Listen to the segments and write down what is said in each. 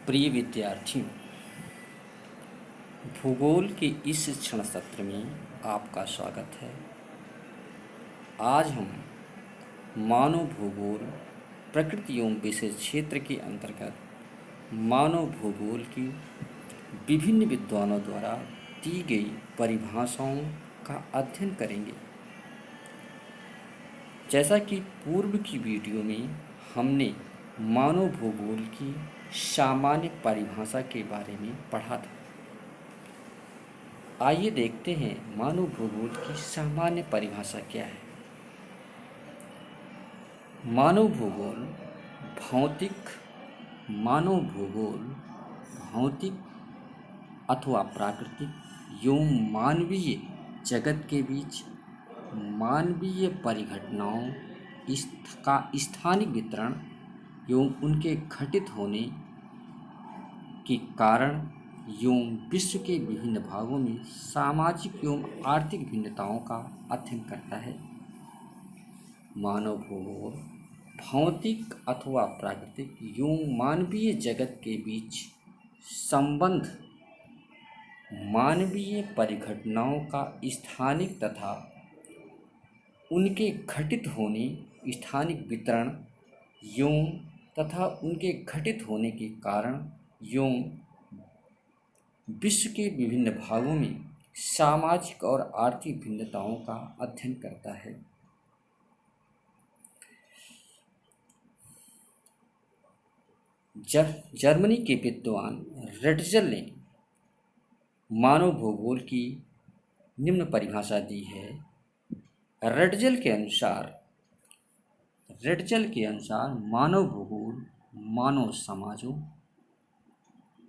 प्रिय विद्यार्थियों, भूगोल के इस क्षण सत्र में आपका स्वागत है। आज हम मानव भूगोल प्रकृति एवं विशेष क्षेत्र के अंतर्गत मानव भूगोल की विभिन्न विद्वानों द्वारा दी गई परिभाषाओं का अध्ययन करेंगे। जैसा कि पूर्व की वीडियो में हमने मानव भूगोल की सामान्य परिभाषा के बारे में पढ़ा था, आइए देखते हैं मानव भूगोल की सामान्य परिभाषा क्या है। मानव भूगोल भौतिक अथवा प्राकृतिक एवं मानवीय जगत के बीच मानवीय परिघटनाओं का स्थानिक वितरण एवं उनके घटित होने के कारण एवं विश्व के विभिन्न भागों में सामाजिक एवं आर्थिक भिन्नताओं का अध्ययन करता है। मानव भूगोल भौतिक अथवा प्राकृतिक एवं मानवीय जगत के बीच संबंध, मानवीय परिघटनाओं का स्थानिक तथा उनके घटित होने, स्थानिक वितरण एवं तथा उनके घटित होने के कारण एवं विश्व के विभिन्न भागों में सामाजिक और आर्थिक भिन्नताओं का अध्ययन करता है। जर्मनी के विद्वान रेटजल ने मानव भूगोल की निम्न परिभाषा दी है। रेटजल के अनुसार मानव भूगोल मानव समाजों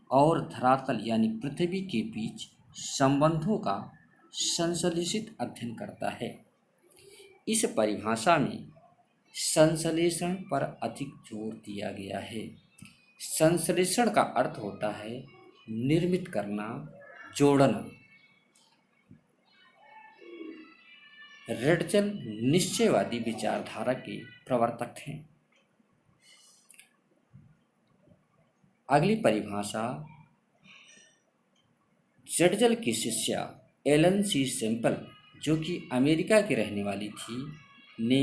और धरातल यानी पृथ्वी के बीच संबंधों का संश्लेषित अध्ययन करता है। इस परिभाषा में संश्लेषण पर अधिक जोर दिया गया है। संश्लेषण का अर्थ होता है निर्मित करना, जोड़ना। रेटजल निश्चयवादी विचारधारा के प्रवर्तक हैं। अगली परिभाषा रेटजल की शिष्या एलन सी सेम्पल, जो कि अमेरिका की रहने वाली थी, ने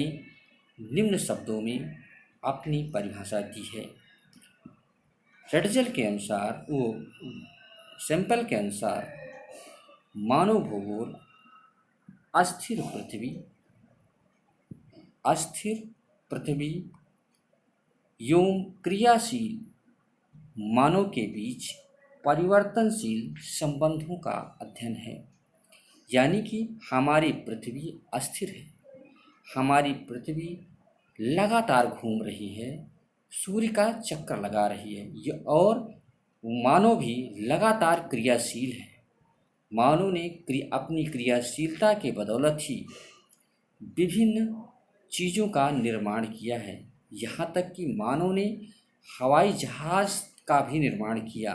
निम्न शब्दों में अपनी परिभाषा दी है। सेम्पल के अनुसार मानव भूगोल अस्थिर पृथ्वी एवं क्रियाशील मानव के बीच परिवर्तनशील संबंधों का अध्ययन है। यानी कि हमारी पृथ्वी अस्थिर है, हमारी पृथ्वी लगातार घूम रही है, सूर्य का चक्कर लगा रही है और मानव भी लगातार क्रियाशील है। मानव ने अपनी क्रियाशीलता के बदौलत ही विभिन्न चीज़ों का निर्माण किया है। यहाँ तक कि मानव ने हवाई जहाज़ का भी निर्माण किया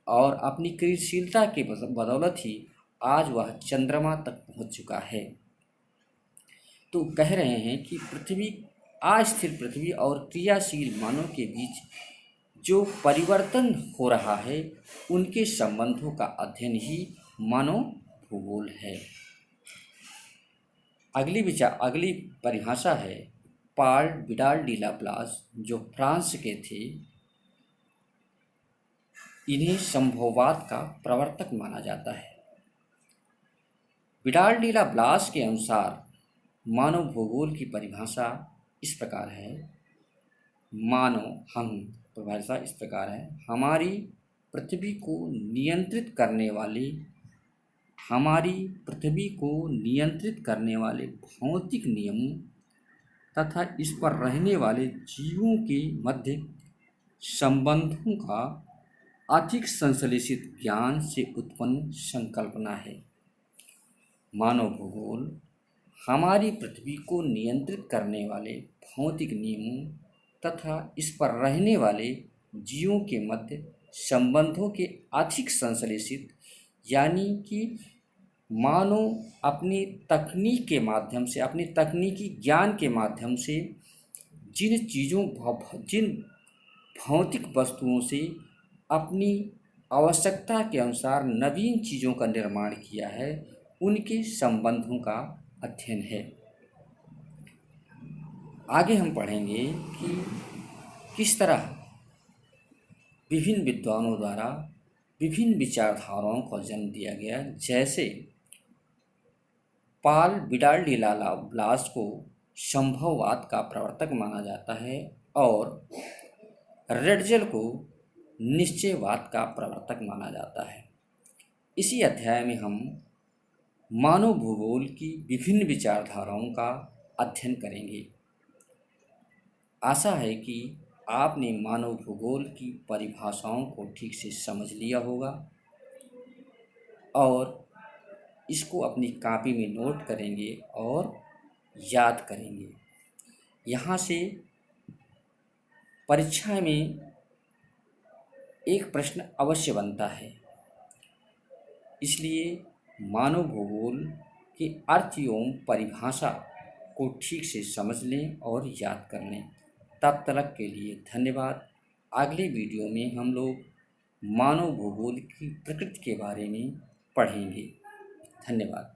और अपनी क्रियाशीलता के बदौलत ही आज वह चंद्रमा तक पहुँच चुका है। तो कह रहे हैं कि अस्थिर पृथ्वी और क्रियाशील मानव के बीच जो परिवर्तन हो रहा है, उनके संबंधों का अध्ययन ही मानव भूगोल है। अगली परिभाषा है पाल विडाल डी लाप्लास, जो फ्रांस के थे। इन्हें संभववाद का प्रवर्तक माना जाता है। विडाल डी लाप्लास के अनुसार मानव भूगोल की परिभाषा इस प्रकार है। हमारी पृथ्वी को नियंत्रित करने वाले भौतिक नियमों तथा इस पर रहने वाले जीवों के मध्य संबंधों का अधिक संश्लेषित ज्ञान से उत्पन्न संकल्पना है। मानव भूगोल हमारी पृथ्वी को नियंत्रित करने वाले भौतिक नियमों तथा इस पर रहने वाले जीवों के मध्य संबंधों के अधिक संश्लेषित, यानी कि मानव अपनी तकनीक के माध्यम से, अपनी तकनीकी ज्ञान के माध्यम से जिन भौतिक वस्तुओं से अपनी आवश्यकता के अनुसार नवीन चीज़ों का निर्माण किया है, उनके संबंधों का अध्ययन है। आगे हम पढ़ेंगे कि किस तरह विभिन्न विद्वानों द्वारा विभिन्न विचारधाराओं को जन्म दिया गया, जैसे पाल विडाल डी ब्लास को संभववाद का प्रवर्तक माना जाता है और रेडजल को निश्चयवाद का प्रवर्तक माना जाता है। इसी अध्याय में हम मानव भूगोल की विभिन्न विचारधाराओं का अध्ययन करेंगे। आशा है कि आपने मानव भूगोल की परिभाषाओं को ठीक से समझ लिया होगा और इसको अपनी कॉपी में नोट करेंगे और याद करेंगे। यहाँ से परीक्षा में एक प्रश्न अवश्य बनता है, इसलिए मानव भूगोल के अर्थ एवं परिभाषा को ठीक से समझ लें और याद कर लें। तब तक के लिए धन्यवाद। अगले वीडियो में हम लोग मानव भूगोल की प्रकृति के बारे में पढ़ेंगे। धन्यवाद।